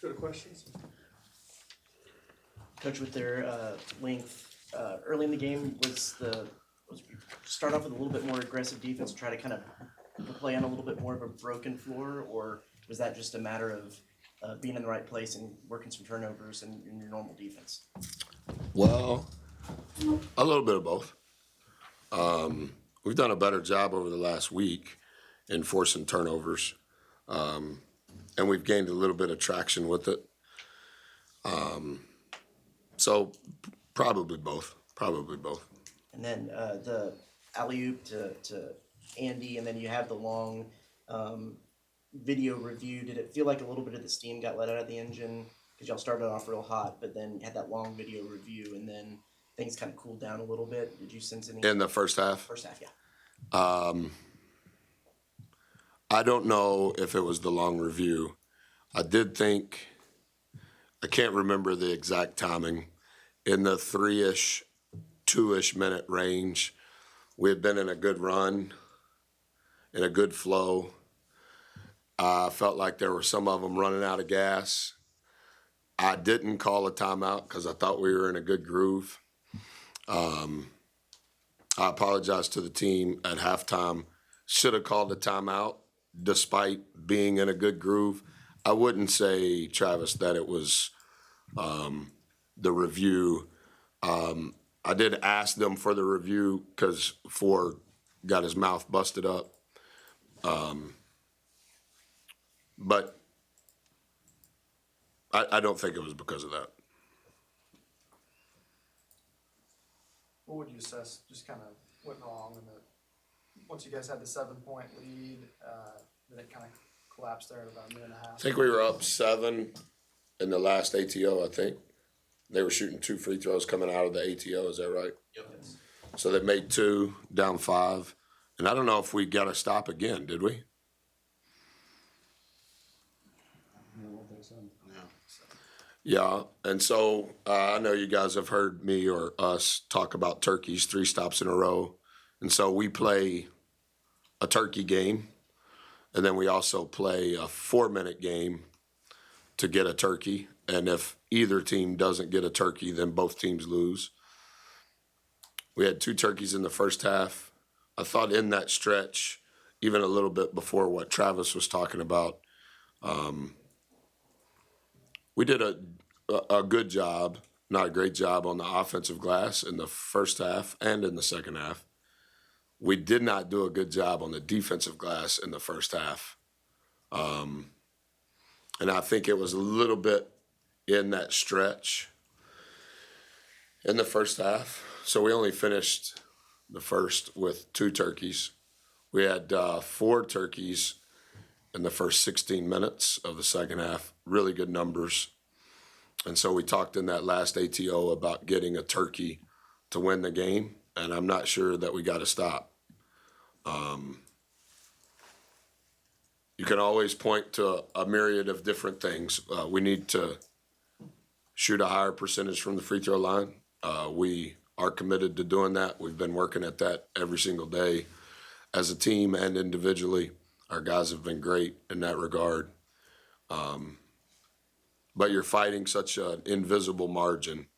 go to questions. Coach, with their length early in the game, was start off with a little bit more aggressive defense, try to kind of play on a little bit more of a broken floor, or was that just a matter of being in the right place and working some turnovers and in your normal defense? Well, a little bit of both. We've done a better job over the last week in forcing turnovers, and we've gained a little bit of traction with it. So probably both. And then the alley-oop to Andy, and then you have the long video review. Did it feel like a little bit of the steam got let out of the engine? Because y'all started off real hot, but then had that long video review, and then things kind of cooled down a little bit. Did you sense any? In the first half? First half, yeah. I don't know if it was the long review. I did think, I can't remember the exact timing, in the 3-ish, 2-ish minute range, we had been in a good run, in a good flow. I felt like there were some of them running out of gas. I didn't call a timeout because I thought we were in a good groove. I apologize to the team at halftime. Should have called a timeout despite being in a good groove. I wouldn't say, Travis, that it was the review. I did ask them for the review because Ford got his mouth busted up. But I don't think it was because of that. What would you assess just kind of went wrong once you guys had the 7-point lead, then it kind of collapsed there at about a minute and a half? I think we were up 7 in the last ATO, I think. They were shooting 2 free throws coming out of the ATO, is that right? Yep. So they made 2, down 5. And I don't know if we got to stop again, did we? Yeah, and so I know you guys have heard me or us talk about turkeys 3 stops in a row. And so we play a turkey game, and then we also play a 4-minute game to get a turkey. And if either team doesn't get a turkey, then both teams lose. We had 2 turkeys in the first half. I thought in that stretch, even a little bit before what Travis was talking about, we did a good job, not a great job, on the offensive glass in the first half and in the second half. We did not do a good job on the defensive glass in the first half. And I think it was a little bit in that stretch in the first half. So we only finished the first with 2 turkeys. We had 4 turkeys in the first 16 minutes of the second half. Really good numbers. And so we talked in that last ATO about getting a turkey to win the game, and I'm not sure that we got to stop. You can always point to a myriad of different things. We need to shoot a higher percentage from the free throw line. We are committed to doing that. We've been working at that every single day as a team and individually. Our guys have been great in that regard. But you're fighting such an invisible margin.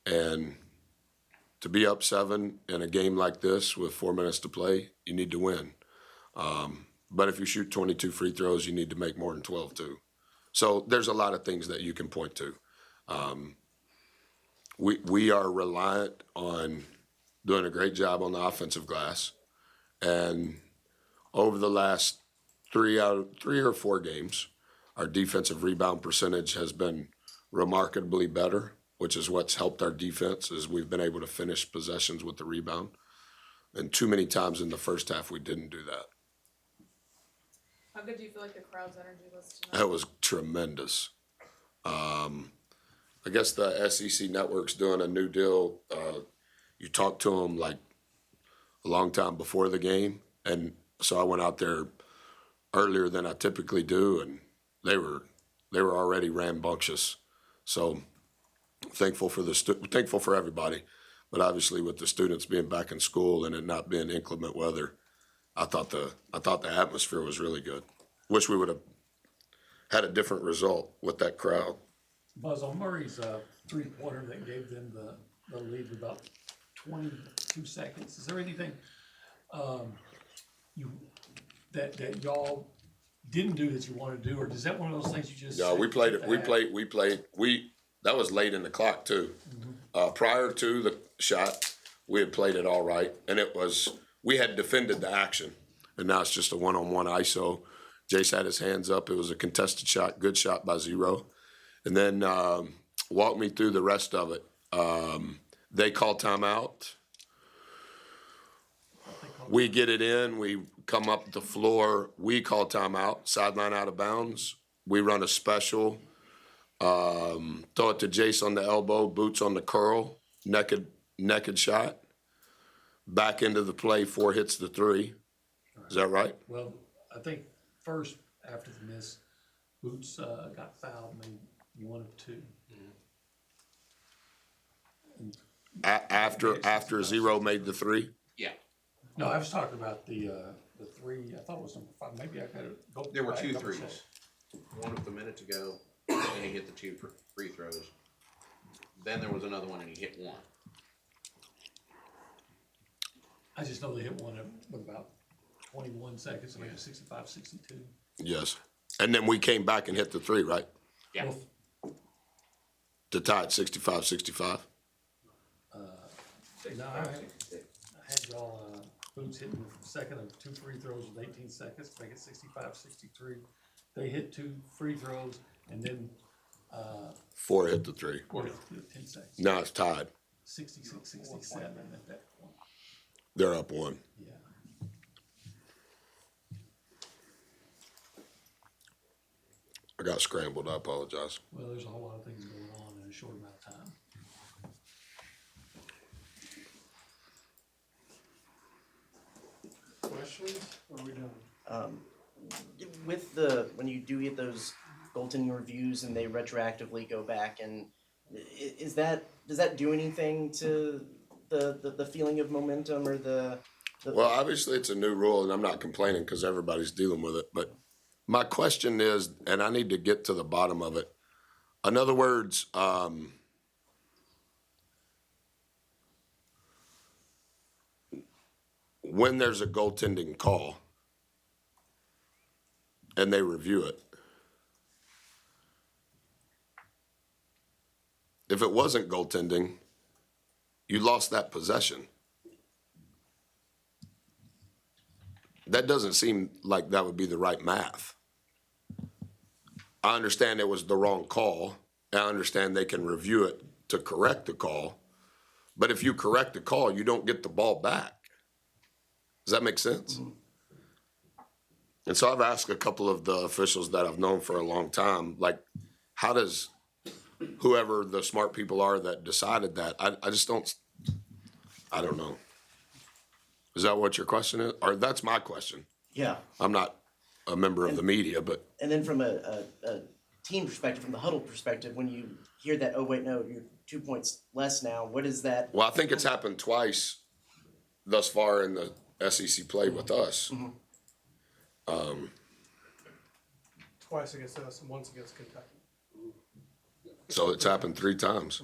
And to be up 7 in a game like this with 4 minutes to play, you need to win. But if you shoot 22 free throws, you need to make more than 12 too. So there's a lot of things that you can point to. We are reliant on doing a great job on the offensive glass. And over the last 3 or 4 games, our defensive rebound percentage has been remarkably better, which is what's helped our defense, is we've been able to finish possessions with the rebound. And too many times in the first half, we didn't do that. How good do you feel like the crowd's energy was tonight? That was tremendous. I guess the SEC Network's doing a new deal. You talk to them like a long time before the game. And so I went out there earlier than I typically do, and they were already rambunctious. So thankful for everybody, but obviously with the students being back in school and it not being inclement weather, I thought the atmosphere was really good. Wish we would have had a different result with that crowd. Buzz, on Murray's three-pointer that gave them the lead with about 22 seconds, is there anything that y'all didn't do that you wanted to do, or is that one of those things you just? Yeah, said, we played "Hit it. the hat"? That was late in the clock too. Prior to the shot, we had played it all right, and we had defended the action, and now it's just a one-on-one ISO. Jace had his hands up. It was a contested shot, good shot by Zero, and then walk me through the rest of it. They call timeout. We get it in. We come up the floor. We call timeout. Sideline out of bounds. We run a special. Throw it to Jace on the elbow, boots on the curl, naked shot. Back into the play, 4 hits the 3. Is that right? Well, I think first, after the miss, Boots got fouled, made 1 of 2. After Zero made the 3? Yeah, No, I was talking about the 3, I thought it was number 5, maybe I got it. Go there were back, 2 double check. threes. One with a minute to go, and he hit the 2 free throws. Then there was another one, and he hit 1. I just know they hit one with about 21 seconds, maybe 65, 62. Yes. And then we came back and hit the 3, right? Yeah. Well, To tie it 65-65. no, I had y'all, Boots hitting the second of 2 free throws with 18 seconds, to make it 65, 63. They hit 2 free throws, and then, 4 hit the 3. or 10 seconds, Now it's tied. 66, 67 at that point, They're up 1. yeah. I got scrambled. I apologize. Well, there's a whole lot of things going on in a short amount of time. Questions? What are we doing? With when you do get those goaltending reviews and they retroactively go back, and does that do anything to the feeling of momentum or the Well, obviously it's a new rule, and I'm not complaining because everybody's dealing with it. But my question is, and I need to get to the bottom of it. In other words, when there's a goaltending call and they review it, if it wasn't goaltending, you lost that possession. That doesn't seem like that would be the right math. I understand it was the wrong call. I understand they can review it to correct the call. But if you correct the call, you don't get the ball back. Does that make sense? And so I've asked a couple of the officials that I've known for a long time, like, how does whoever the smart people are that decided that, I just don't, I don't know. Is that what your question is? Or that's my question. yeah? I'm not a member of the media, but And then from a team perspective, from the huddle perspective, when you hear that, oh wait, no, you're 2 points less now. What is that? well, I think it's happened twice thus far in the SEC play with us. Twice against us and once against Kentucky. So it's happened 3 times.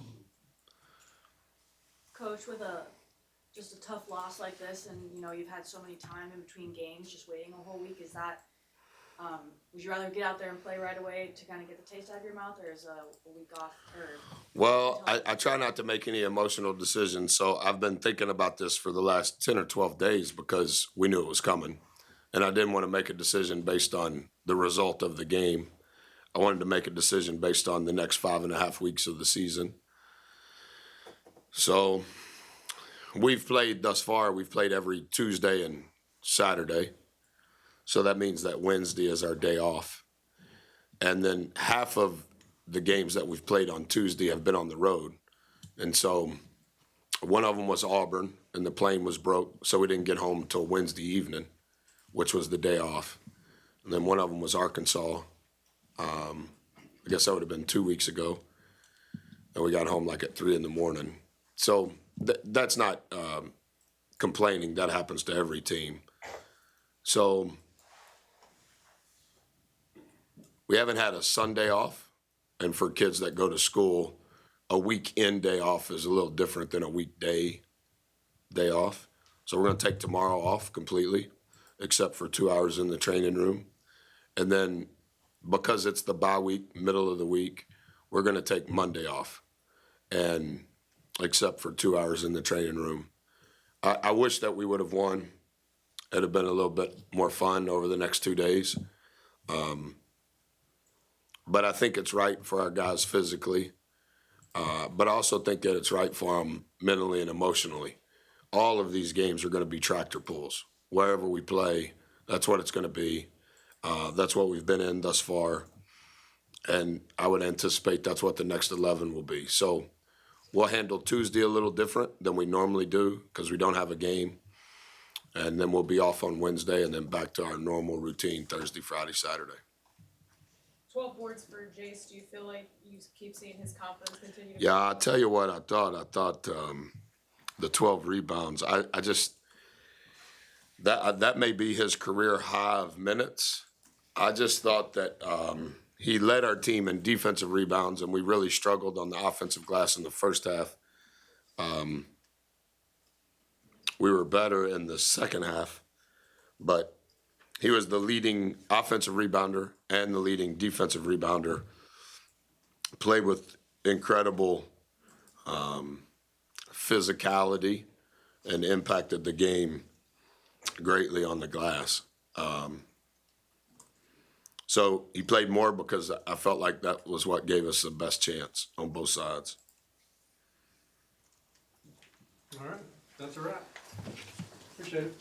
Coach, with just a tough loss like this, and you've had so many time in between games, just waiting a whole week, is that, would you rather get out there and play right away to kind of get the taste out of your mouth, or is a week off, or? Well, I try not to make any emotional decisions, so I've been thinking about this for the last 10 or 12 days because we knew it was coming. And I didn't want to make a decision based on the result of the game. I wanted to make a decision based on the next 5.5 weeks of the season. So we've played thus far, we've played every Tuesday and Saturday. So that means that Wednesday is our day off. And then half of the games that we've played on Tuesday have been on the road. And so one of them was Auburn, and the plane was broke, so we didn't get home till Wednesday evening, which was the day off. And then one of them was Arkansas. I guess that would have been 2 weeks ago. And we got home like at 3 a.m. So that's not complaining. That happens to every team. So we haven't had a Sunday off, and for kids that go to school, a weekend day off is a little different than a weekday day off. So we're gonna take tomorrow off completely, except for 2 hours in the training room. And then because it's the bye week, middle of the week, we're gonna take Monday off, and except for 2 hours in the training room. I wish that we would have won. It'd have been a little bit more fun over the next 2 days. But I think it's right for our guys physically. But I also think that it's right for them mentally and emotionally. All of these games are going to be tractor pulls. Wherever we play, that's what it's going to be. That's what we've been in thus far. And I would anticipate that's what the next 11 will be. So we'll handle Tuesday a little different than we normally do because we don't have a game. And then we'll be off on Wednesday and then back to our normal routine Thursday, Friday, Saturday. 12 boards for Jace. Do you feel like you keep seeing his confidence continue to Yeah, I'll tell you what I thought. I thought the 12 rebounds, I just, that may be his career high of minutes. I just thought that he led our team in defensive rebounds, and we really struggled on the offensive glass in the first half. We were better in the second half, but he was the leading offensive rebounder and the leading defensive rebounder. Played with incredible physicality and impacted the game greatly on the glass. So he played more because I felt like that was what gave us the best chance on both sides. All right, that's a wrap. Appreciate it.